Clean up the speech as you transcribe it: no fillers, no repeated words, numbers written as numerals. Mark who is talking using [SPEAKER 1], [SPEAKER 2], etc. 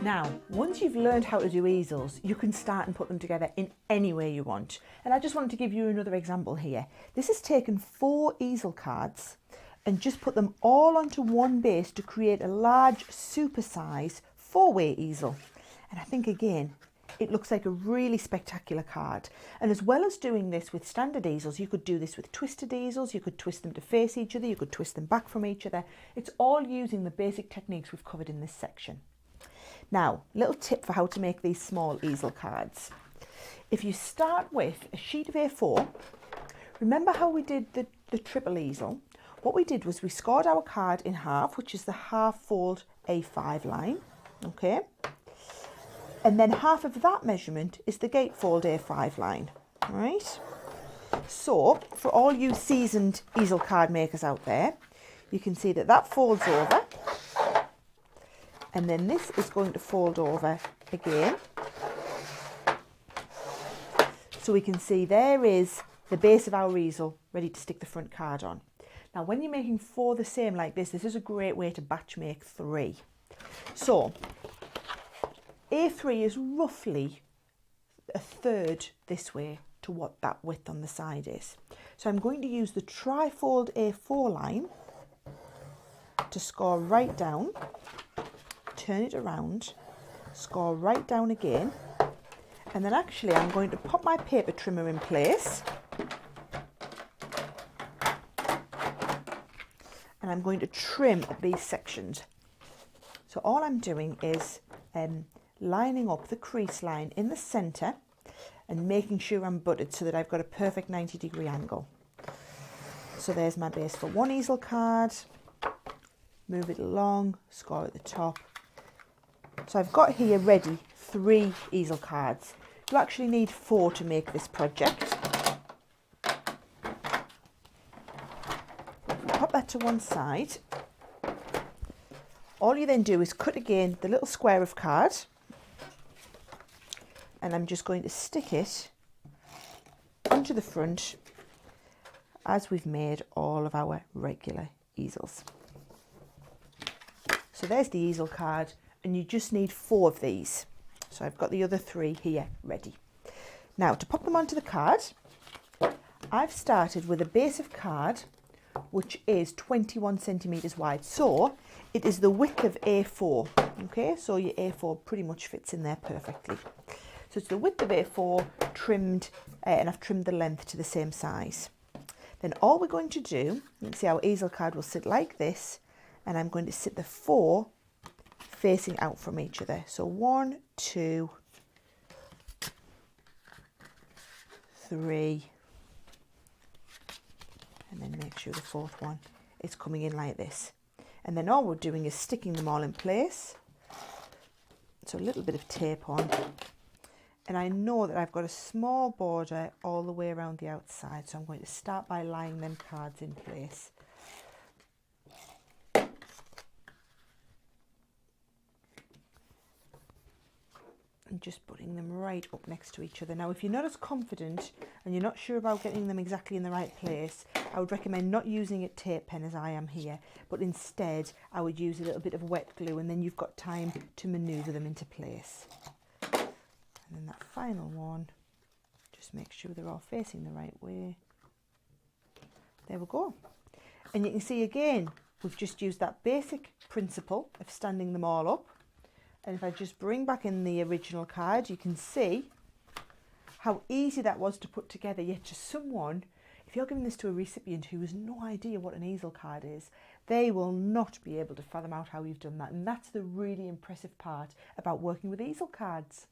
[SPEAKER 1] Now, once you've learned how to do easels, you can start and put them together in any way you want. And I just wanted to give you another example here. This has taken 4 easel cards and just put them all onto one base to create a large supersize 4-way easel. And I think again, it looks like a really spectacular card. And as well as doing this with standard easels, you could do this with twisted easels. You could twist them to face each other. You could twist them back from each other. It's all using the basic techniques we've covered in this section. Now, little tip for how to make these small easel cards. If you start with a sheet of A4, remember how we did the triple easel? What we did was we scored our card in half, which is the half fold A5 line, okay? And then half of that measurement is the gatefold A5 line, right? So, for all you seasoned easel card makers out there, you can see that that folds over. And then this is going to fold over again. So we can see there is the base of our easel ready to stick the front card on. Now when you're making 4 the same like this is a great way to batch make 3. So A3 is roughly a third this way to what that width on the side is. So I'm going to use the trifold A4 line to score right down. Turn it around, score right down again, and then actually I'm going to pop my paper trimmer in place and I'm going to trim these sections. So all I'm doing is lining up the crease line in the centre and making sure I'm buttered so that I've got a perfect 90-degree angle. So there's my base for one easel card, move it along, score at the top. So I've got here ready 3 easel cards. You actually need 4 to make this project. Pop that to one side. All you then do is cut again the little square of card, and I'm just going to stick it onto the front as we've made all of our regular easels. So there's the easel card. And you just need 4 of these. So I've got the other 3 here ready. Now to pop them onto the card, I've started with a base of card which is 21 centimetres wide. So it is the width of A4. Okay, so your A4 pretty much fits in there perfectly. So it's the width of A4 trimmed, and I've trimmed the length to the same size. Then all we're going to do, you can see our easel card will sit like this, and I'm going to sit the 4 facing out from each other. So 1, 2, 3, and then make sure the 4th one is coming in like this. And then all we're doing is sticking them all in place. So a little bit of tape on. And I know that I've got a small border all the way around the outside, so I'm going to start by lying them cards in place. And just putting them right up next to each other. Now, if you're not as confident and you're not sure about getting them exactly in the right place, I would recommend not using a tape pen as I am here, but instead I would use a little bit of wet glue, and then you've got time to manoeuvre them into place. And then that final one, just make sure they're all facing the right way. There we go. And you can see again, we've just used that basic principle of standing them all up. And if I just bring back in the original card, you can see how easy that was to put together. Yet to someone, if you're giving this to a recipient who has no idea what an easel card is, they will not be able to fathom out how you've done that. And that's the really impressive part about working with easel cards.